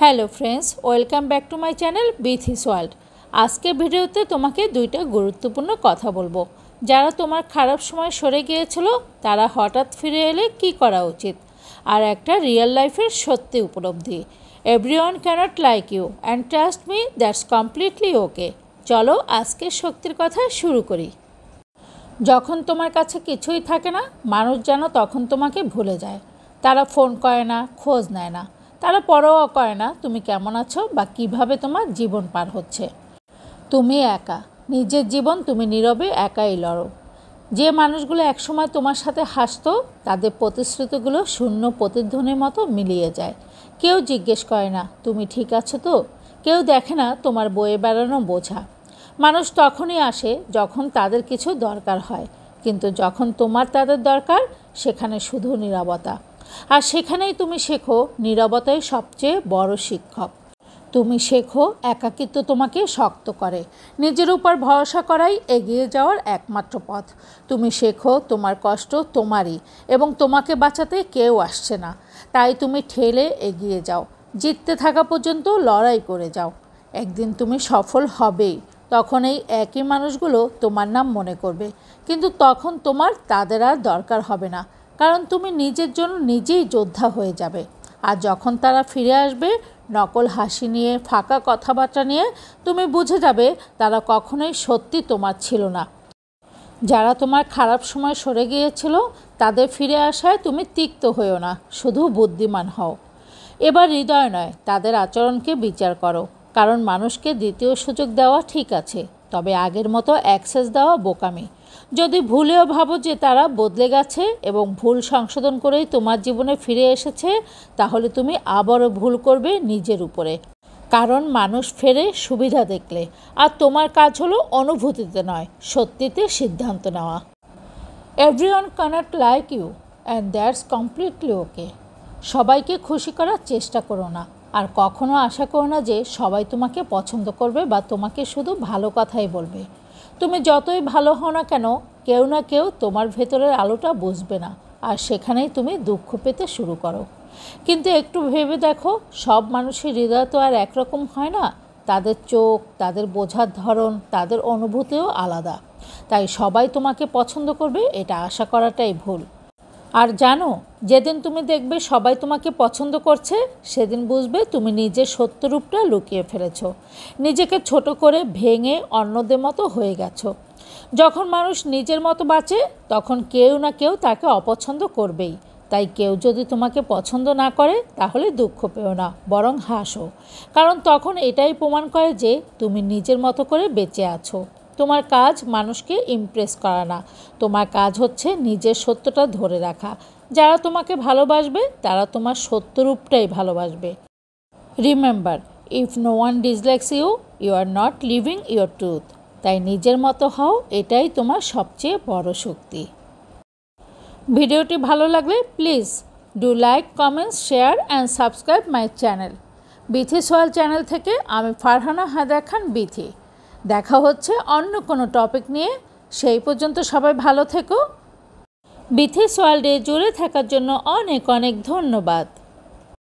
Hello friends, welcome back to my channel Bithi's world. আজকের ভিডিওতে তোমাকে দুইটা গুরুত্বপূর্ণ কথা বলবো। যারা তোমার খারাপ সময় সরে গিয়েছিল তারা হঠাৎ ফিরে এলে কি করা উচিত, আর একটা রিয়েল লাইফের সত্যি উপলব্ধি। Everyone can't like you and trust me, that's completely okay. চলো আজকের শক্তির কথা শুরু করি। যখন তোমার কাছে কিছুই থাকে না, মানুষ যেন তখন তোমাকে ভুলে যায়। তারা ফোন করে না, খোঁজ নেয় না, তারা পরোয়া করে না তুমি কেমন আছো বা কিভাবে তোমার জীবন পার হচ্ছে। তুমি একা, নিজের জীবন তুমি নীরবে একাই লড়ো। যে মানুষগুলো একসময় তোমার সাথে হাসতো তাদের প্রতিশ্রুতিগুলো শূন্য প্রতিধ্বনির মতো মিলিয়ে যায়। কেউ জিজ্ঞেস করে না তুমি ঠিক আছো তো, কেউ দেখে না তোমার বয়ে বেড়ানো বোঝা। মানুষ তখনই আসে যখন তাদের কিছু দরকার হয়, কিন্তু যখন তোমার তাদের দরকার সেখানে শুধু নীরবতা। আর সেখানেই তুমি শেখো নীরবতাই সবচেয়ে বড় শিক্ষক। তুমি শেখো একাকিত্ব তোমাকে শক্ত করে, নিজের উপর ভরসা করাই এগিয়ে যাওয়ার একমাত্র পথ। তুমি শেখো তোমার কষ্ট তোমারই এবং তোমাকে বাঁচাতে কেউ আসছে না, তাই তুমি ঠেলে এগিয়ে যাও। জিততে থাকা পর্যন্ত লড়াই করে যাও। একদিন তুমি সফল হবেই, তখন এই একই মানুষগুলো তোমার নাম মনে করবে, কিন্তু তখন তোমার তাদের আর দরকার হবে না, কারণ তুমি নিজের জন্য নিজেই যোদ্ধা হয়ে যাবে। আর যখন তারা ফিরে আসবে নকল হাসি নিয়ে, ফাঁকা কথাবার্তা নিয়ে, তুমি বুঝে যাবে তারা কখনোই সত্যি তোমার ছিল না। যারা তোমার খারাপ সময় সরে গিয়েছিল তাদের ফিরে আসায় তুমি তিক্ত হয়েও না, শুধু বুদ্ধিমান হও। এবার হৃদয় নয়, তাদের আচরণকে বিচার করো, কারণ মানুষকে দ্বিতীয় সুযোগ দেওয়া ঠিক আছে, তবে আগের মতো অ্যাক্সেস দেওয়া বোকামি। যদি ভুলেও ভাবো যে তারা বদলে গেছে এবং ভুল সংশোধন করেই তোমার জীবনে ফিরে এসেছে, তাহলে তুমি আবারও ভুল করবে নিজের উপরে। কারণ মানুষ ফেরে সুবিধা দেখলে, আর তোমার কাজ হলো অনুভূতিতে নয়, সত্যিতে সিদ্ধান্ত নেওয়া। Everyone can't like you and that's completely okay. সবাইকে খুশি করার চেষ্টা করো না, আর কখনো আশা করো না যে সবাই তোমাকে পছন্দ করবে বা তোমাকে শুধু ভালো কথাই বলবে। তুমি যতই ভালো হও না কেন, কেউ না কেউ তোমার ভেতরের আলোটা বুঝবে না, আর সেখানেই তুমি দুঃখ পেতে শুরু করো। কিন্তু একটু ভেবে দেখো, সব মানুষের হৃদয় তো আর একরকম হয় না। তাদের চোখ, তাদের বোঝার ধরন, তাদের অনুভূতিও আলাদা। তাই সবাই তোমাকে পছন্দ করবে এটা আশা করাটাই ভুল। আর জানো, যেদিন তুমি দেখবে সবাই তোমাকে পছন্দ করছে, সেদিন বুঝবে তুমি নিজের সত্য রূপটা লুকিয়ে ফেলেছো, নিজেকে ছোট করে ভেঙে অন্যদের মতো হয়ে গেছো। যখন মানুষ নিজের মতো বাঁচে তখন কেউ না কেউ তাকে অপছন্দ করবেই। তাই কেউ যদি তোমাকে পছন্দ না করে তাহলে দুঃখ পেও না, বরং হাসো, কারণ তখন এটাই প্রমাণ করে যে তুমি নিজের মতো করে বেঁচে আছো। তোমার কাজ মানুষকে ইমপ্রেস করা না, তোমার কাজ হচ্ছে নিজের সত্যটা ধরে রাখা। যারা তোমাকে ভালোবাসবে তারা তোমার সত্য রূপটাই ভালোবাসবে। Remember, if no one dislikes you, you are not living your truth. তাই নিজের মতো হও, এটাই তোমার সবচেয়ে বড় শক্তি। ভিডিওটি ভালো লাগলে please do like, comments, share and subscribe my channel. Bithi's world channel থেকে আমি ফারহানা হায়দার খান বিথি। দেখা হচ্ছে অন্য কোনো টপিক নিয়ে। সেই পর্যন্ত সবাই ভালো থেকো। বিথিস ওয়ার্ল্ডে জুড়ে থাকার জন্য অনেক অনেক ধন্যবাদ।